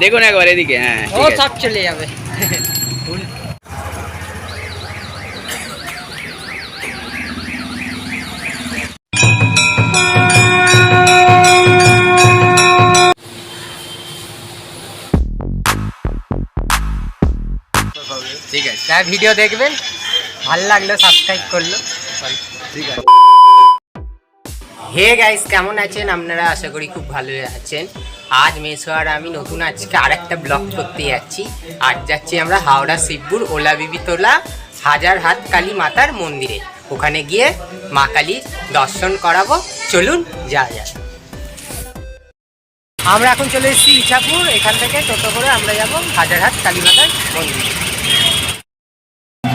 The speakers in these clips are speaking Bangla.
দেখুন একবার এদিকে। হ্যাঁ, ও সব চলে যাবে। ঠিক আছে, যা ভিডিও দেখবেন, ভালো লাগলো সাবস্ক্রাইব করলো। ঠিক আছে। হে গাইস, কেমন আছেন আপনারা? আশা করি খুব ভালোই আছেন। আজ মেসো আর আমি নতুন আজকে আরেকটা ব্লগ করতে যাচ্ছি। আজ যাচ্ছি আমরা হাওড়া শিবপুর ওলা বিবিতলা হাজার হাত কালী মাতার মন্দিরে। ওখানে গিয়ে মা কালীর দর্শন করাবো। চলুন যা যা। আমরা এখন চলে এসেছি ইছাপুর। এখান থেকে টোটো করে আমরা যাব হাজার হাত কালী মাতার মন্দিরে।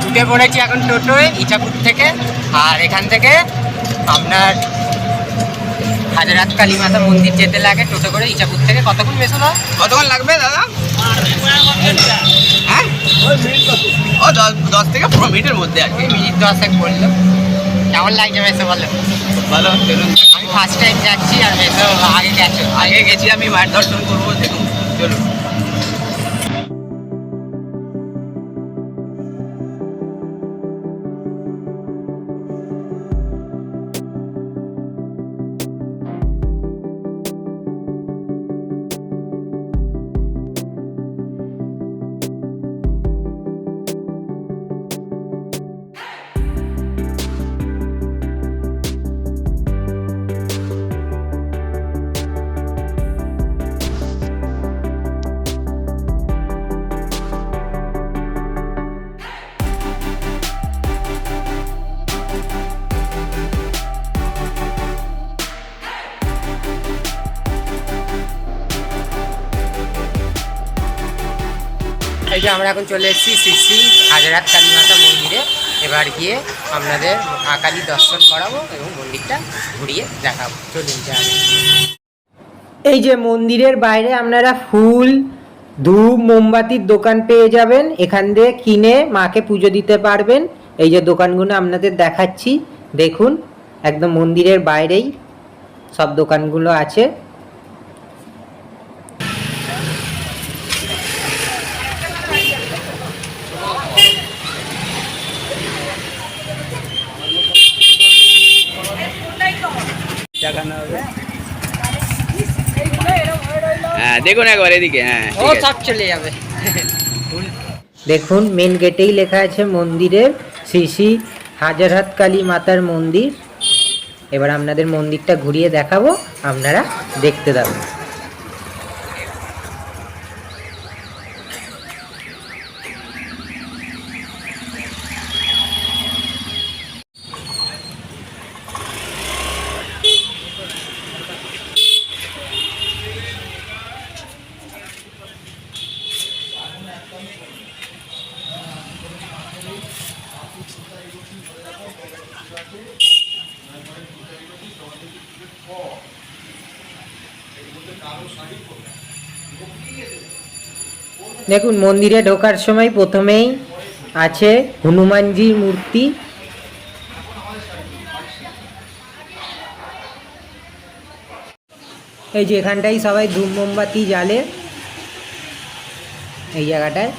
উঠে পড়েছি এখন টোটোয় ইছাপুর থেকে। আর এখান থেকে আপনার হাজার হাত কালী মাতা মন্দির যেতে লাগে টোটো করে ইছাপুর থেকে। কতক্ষণ মেসো না? কতক্ষণ লাগবে দাদা? হ্যাঁ, ও 10 থেকে 15 মিনিটের মধ্যে আর কি। মিনিট 10 বললো। কেমন লাগছে মেসো বলো? ভালো, চলুন। আমি ফার্স্ট টাইম যাচ্ছি আর মেসো আগে গেছি আমি, মায়ের দর্শন করবো। দেখুন, চলুন। এই যে আমরা এখন চলে এসেছি শ্রী শ্রী হাজার হাত কালী মাতা মন্দিরে। এবার গিয়ে আপনাদের মা কালী দর্শন করাবো এবং মন্দিরটা ঘুরিয়ে দেখাবো। চলুন যাই। এই যে মন্দিরের বাইরে আপনারা ফুল, ধূপ, মোমবাতির দোকান পেয়ে যাবেন। এখান দিয়ে কিনে মাকে পুজো দিতে পারবেন। এই যে দোকানগুলো আপনাদের দেখাচ্ছি, দেখুন একদম মন্দিরের বাইরেই সব দোকানগুলো আছে। হ্যাঁ, দেখুন একবার এদিকে। হ্যাঁ, ও সব চলে যাবে। দেখুন মেন গেটেই লেখা আছে মন্দিরের শ্রী শ্রী হাজার হাত কালী মাতার মন্দির। এবার আপনাদের মন্দিরটা ঘুরিয়ে দেখাবো, আপনারা দেখতে যাবেন। দেখুন মন্দিরে ঢোকার সময় প্রথমেই আছে হনুমানজির মূর্তি। এই যে এখানটাই সবাই ধূপ মোমবাতি জ্বালে, এই জায়গাটায়।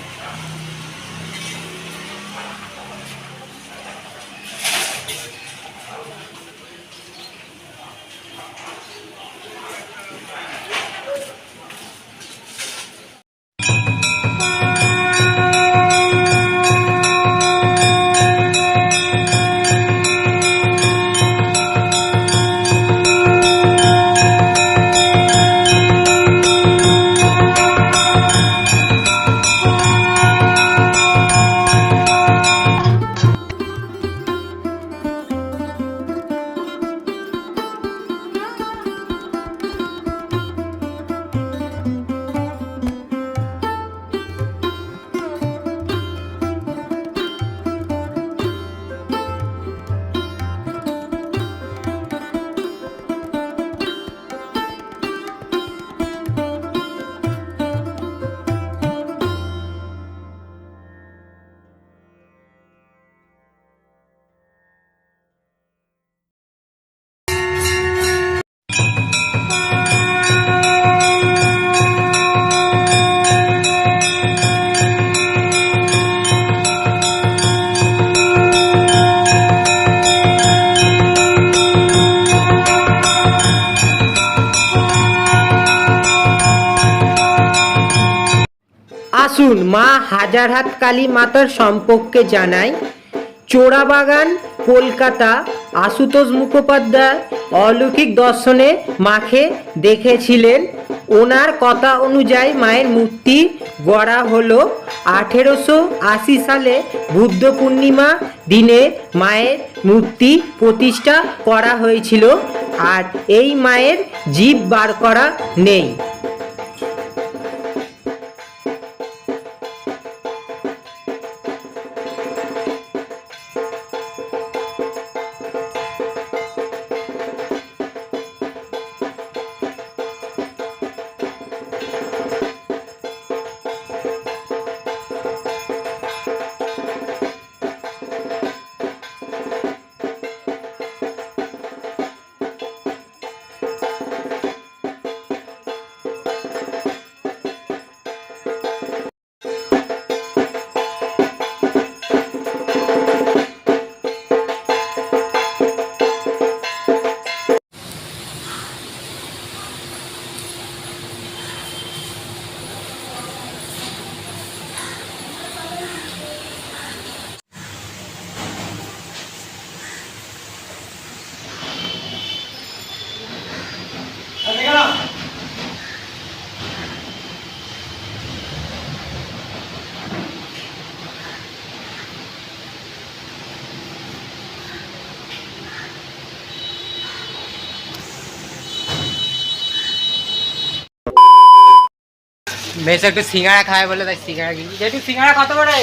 আসুন মা হাজারহাত কালী মাতার সম্পর্কে জানাই। চোরাবাগান, কলকাতা। আশুতোষ মুখোপাধ্যায় অলৌকিক দর্শনে মাকে দেখেছিলেন। ওনার কথা অনুযায়ী মায়ের মূর্তি গড়া হলো 1880 সালে। বুদ্ধ পূর্ণিমা দিনে মায়ের মূর্তি প্রতিষ্ঠা করা হয়েছিল। আর এই মায়ের জিভ বার করা নেই। বেশ একটু সিঙ্গাড়া খায় বলে তাই সিঙ্গাড়া কিনছি। যেটু সিঙ্গাড়া কত করে?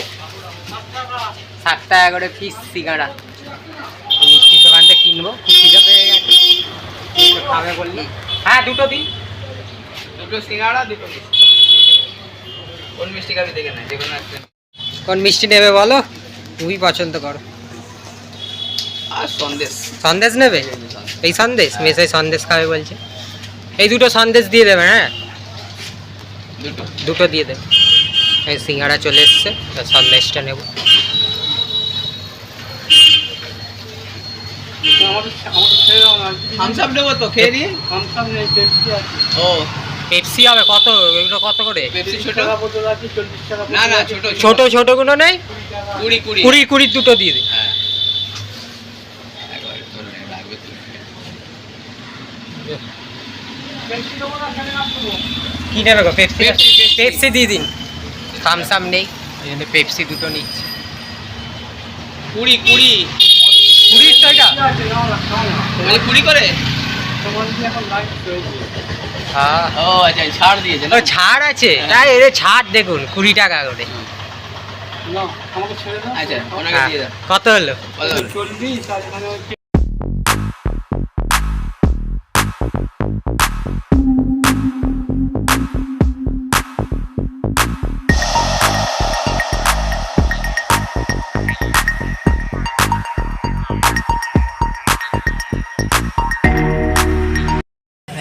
7 টাকা করে পিস সিঙ্গাড়া। মিষ্টির দোকান থেকে কিনবো, খুব খিদে পেয়ে গেছে। খাবে বললি? হ্যাঁ, দুটো দিন। দুটো সিঙ্গাড়া, দুটো মিষ্টি। কোন মিষ্টি খাবি দেখে না, যে কোনো একটা। কোন মিষ্টি নেবে বলো? তুমি পছন্দ করো। আর সন্দেশ। সন্দেশ নেবে? এই সন্দেশ? মেসাই সন্দেশ খাবে বলছে। এই দুটো সন্দেশ দিয়ে দেবে। হ্যাঁ, দুটো দিয়ে দেবে। এই সিঙ্গাড়া চলে এসছে, সন্দেশটা নেব। থামস আপ নেবো তো, খেয়ে নিয়ে। ও পেপসি হবে কত? এগুলো কত করে? পেপসি ছোট না না, ছোট ছোট ছোট গুলো নেই? 20 20 দুটো দিয়ে দিই। হ্যাঁ, কি নেবে গো? পেপসি? Pepsi, Pepsi. পেপসি দিয়ে দিন। থামস আপ নেই, এই জন্য পেপসি দুটো নিচ্ছি। 20 20 টাকা? মানে 20 করে? হ্যাঁ। ও আচ্ছা, ছাড় দিয়েছে ও ছাড় আছে? তাই এর ছাড় দেখুন 20 টাকা করে। আচ্ছা, ওনাকে দিয়ে দাও। কত হলো? কত হলো?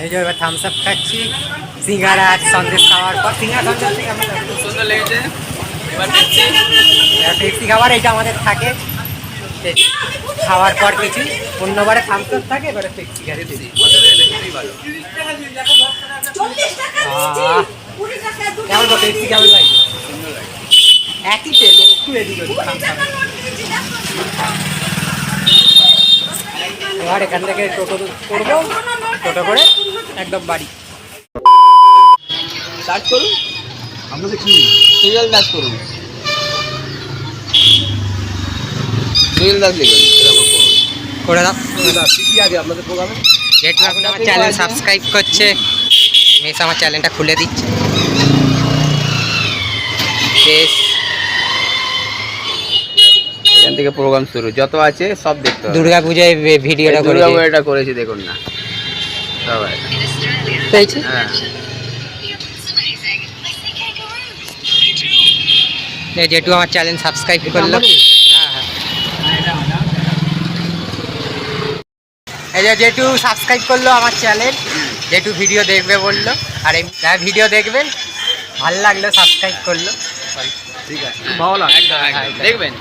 এই যে এবার থামস আপ খাচ্ছি সিঙ্গাড়া আর সন্দেশ খাওয়ার পর। সিঙ্গাড়া সন্দেশ খুব সুন্দর লেগেছে। এবার পেপসি। পেপসি খাবার এইটা আমাদের থাকে খাওয়ার পর কিছু। অন্যবারে থামস আপ থাকে, এবারে পেপসি খাচ্ছি। কত দিলে? খুবই ভালো। কেমন গো পেপসি কেমন লাগে? একই তেল, একটু এদিক ওদিক থামস আপ। এবার এখান থেকে টোটো করবো, টোটো করে একদম বাড়ি। সার্চ করুন, আপনাদের কি সিরিয়াল দাস করুন, সিরিয়াল দাস লিখুন, করে দাও। কি আছে আপনাদের প্রোগ্রামে? যেহেতু এখন আমার চ্যানেল সাবস্ক্রাইব করছে, মেস আমার চ্যানেলটা খুলে দিচ্ছে। বেশ, এখান থেকে প্রোগ্রাম শুরু, যত আছে সব দেখতে হবে। দুর্গা পূজায় ভিডিওটা করে দুর্গাপূজাটা করেছি, দেখুন না সবাই। পেয়েছি। হ্যাঁ, যেহেতু আমার চ্যানেল সাবস্ক্রাইব করলো। হ্যাঁ হ্যাঁ, এই যে যেহেতু সাবস্ক্রাইব করলো আমার চ্যানেল, যেহেতু ভিডিও দেখবে বললো, আর এই ভিডিও দেখবেন, ভালো লাগলো সাবস্ক্রাইব করলো। ঠিক আছে, ভালো লাগে, একদম দেখবেন।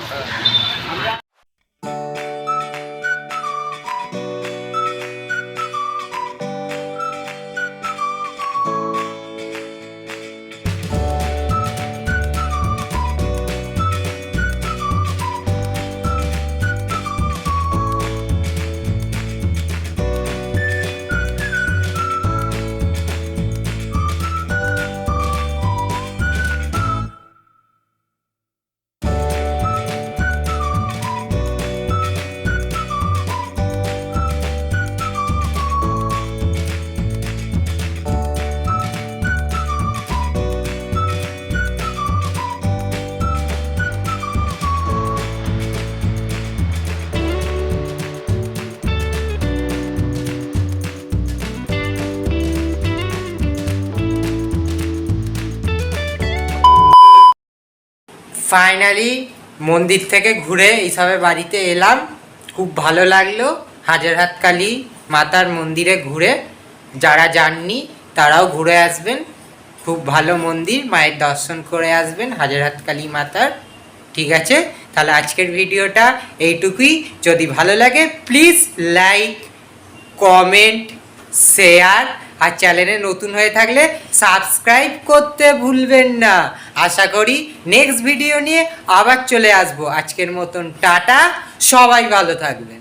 ফাইনালি মন্দির থেকে ঘুরে এইসবে বাড়িতে এলাম, খুব ভালো লাগলো হাজারহাত কালী মাতার মন্দিরে ঘুরে। যারা যাননি তারাও ঘুরে আসবেন, খুব ভালো মন্দির, মায়ের দর্শন করে আসবেন হাজারহাত কালী মাতার। ঠিক আছে, তাহলে আজকের ভিডিওটা এইটুকুই। যদি ভালো লাগে প্লিজ লাইক, কমেন্ট, শেয়ার, আর চ্যানেলে নতুন হয়ে থাকলে সাবস্ক্রাইব করতে ভুলবেন না। আশা করি নেক্সট ভিডিও নিয়ে আবার চলে আসবো। আজকের মতন টাটা, সবাই ভালো থাকবেন।